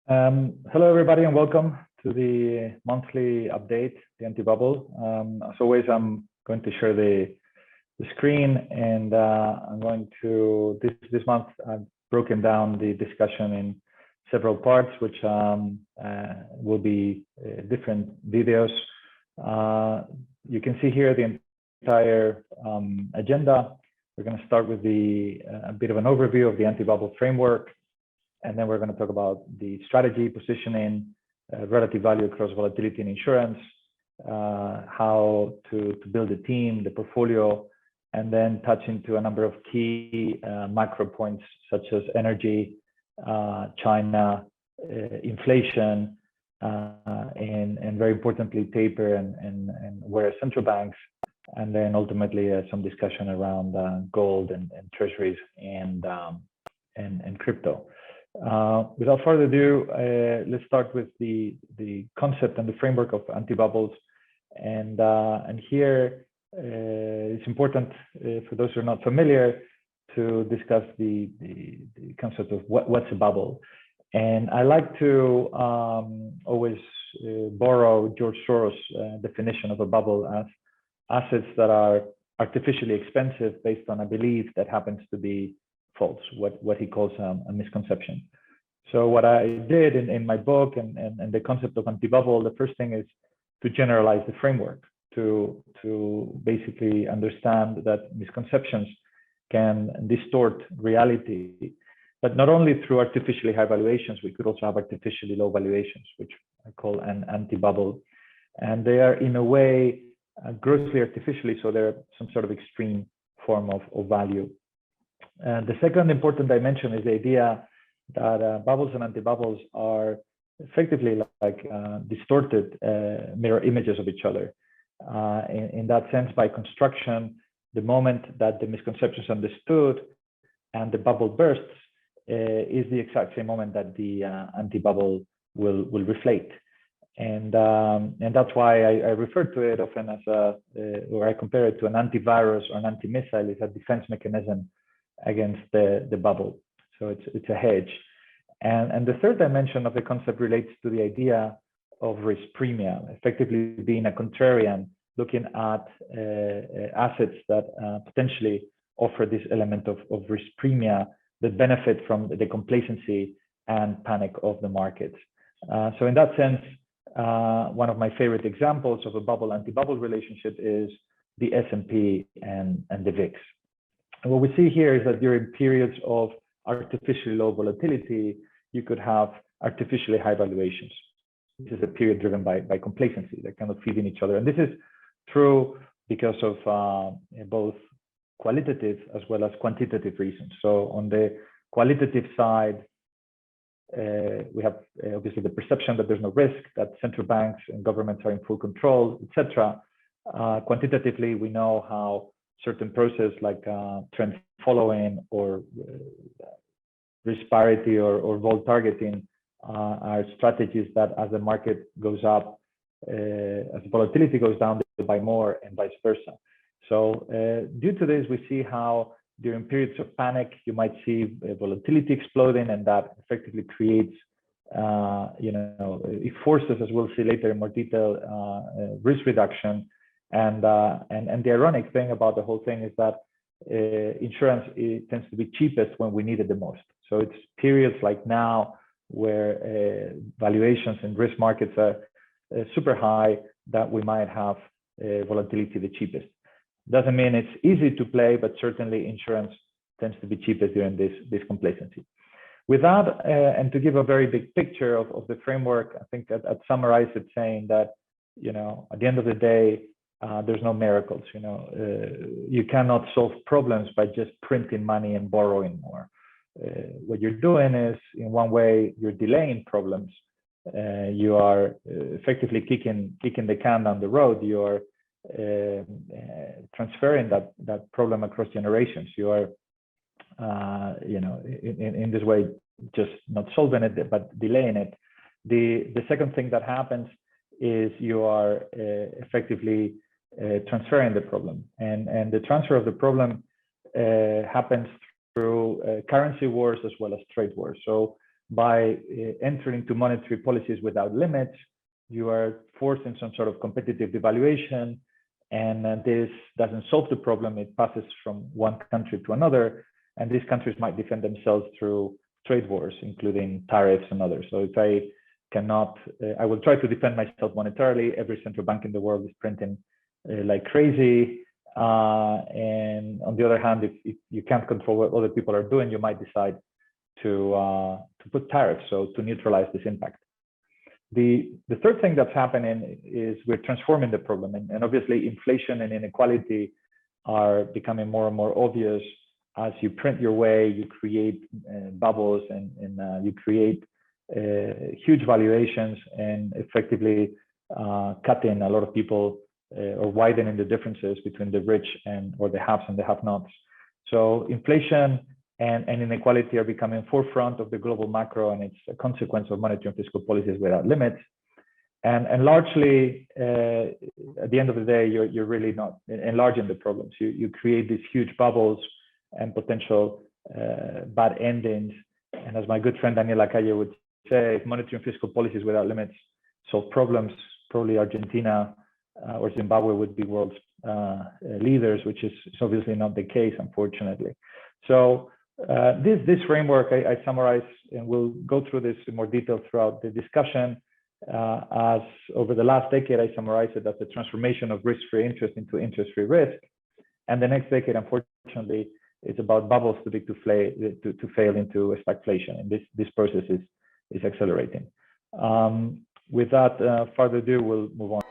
Hello, everybody, and welcome to the monthly update, the anti-bubble. As always, I'm going to share the screen, and I'm going to this month I've broken down the discussion in several parts, which will be different videos. You can see here the entire agenda. We're going to start with a bit of an overview of the anti-bubble framework. And then we're going to talk about the strategy, positioning, relative value across volatility and insurance, how to build a team, the portfolio, and then touch into a number of key macro points such as energy, China, inflation, and very importantly, taper and where central banks, and then ultimately some discussion around gold and treasuries and crypto. Without further ado, let's start with the concept and the framework of anti-bubbles. And here it's important for those who are not familiar to discuss the concept of what's a bubble. And I like to always borrow George Soros' definition of a bubble as assets that are artificially expensive based on a belief that happens to be false, what he calls a misconception. So what I did in my book and the concept of anti-bubble, the first thing is to generalize the framework, to basically understand that misconceptions can distort reality, but not only through artificially high valuations, we could also have artificially low valuations, which I call an anti-bubble. And they are in a way grossly artificially, so they're some sort of extreme form of value. The second important dimension is the idea that bubbles and anti-bubbles are effectively like distorted mirror images of each other. In that sense, by construction, the moment that the misconception is understood and the bubble bursts is the exact same moment that the anti-bubble will reflate. And that's why I refer to it often as or I compare it to an antivirus or an anti-missile. It's a defense mechanism against the bubble. So it's a hedge. And the third dimension of the concept relates to the idea of risk premium, effectively being a contrarian, looking at assets that potentially offer this element of risk premium that benefit from the complacency and panic of the markets. So in that sense, one of my favorite examples of a bubble anti-bubble relationship is the S&P and the VIX. And what we see here is that during periods of artificially low volatility, you could have artificially high valuations. This is a period driven by complacency. They're kind of feeding each other. And this is true because of both qualitative as well as quantitative reasons. So on the qualitative side, we have obviously the perception that there's no risk, that central banks and governments are in full control, etc. Quantitatively, we know how certain process like trend following or risk parity or vol targeting are strategies that as the market goes up, as volatility goes down, they buy more and vice versa. So due to this, we see how during periods of panic, you might see volatility exploding, and that effectively creates, it forces, as we'll see later in more detail, risk reduction. And the ironic thing about the whole thing is that insurance tends to be cheapest when we need it the most. So it's periods like now where valuations in risk markets are super high that we might have volatility the cheapest. Doesn't mean it's easy to play, but certainly insurance tends to be cheapest during this complacency. With that, and to give a very big picture of the framework, I think I'd summarize it saying that, at the end of the day, there's no miracles. You cannot solve problems by just printing money and borrowing more. What you're doing is, in one way, you're delaying problems. You are effectively kicking the can down the road. You are transferring that problem across generations. You are, in this way, just not solving it, but delaying it. The second thing that happens is you are effectively transferring the problem, and the transfer of the problem happens through currency wars as well as trade wars. So by entering into monetary policies without limits, you are forcing some sort of competitive devaluation, and this doesn't solve the problem. It passes from one country to another, and these countries might defend themselves through trade wars, including tariffs and others. So if I cannot, I will try to defend myself monetarily. Every central bank in the world is printing like crazy. And on the other hand, if you can't control what other people are doing, you might decide to put tariffs, so to neutralize this impact. The third thing that's happening is we're transforming the problem, and obviously inflation and inequality are becoming more and more obvious. As you print your way, you create bubbles, and you create huge valuations, and effectively cutting a lot of people or widening the differences between the rich or the haves and the have-nots. So inflation and inequality are becoming forefront of the global macro, and it's a consequence of monetary and fiscal policies without limits. And largely, at the end of the day, you're really not enlarging the problems. You create these huge bubbles and potential bad endings. And as my good friend Daniel Lacalle would say, if monetary and fiscal policies without limits solve problems, probably Argentina or Zimbabwe would be world's leaders, which is obviously not the case, unfortunately. So this framework I summarize, and we'll go through this in more detail throughout the discussion. As over the last decade, I summarize it as the transformation of risk-free interest into interest-free risk. And the next decade, unfortunately, is about bubbles too big to fail into stagflation. And this process is accelerating. With that further ado, we'll move on.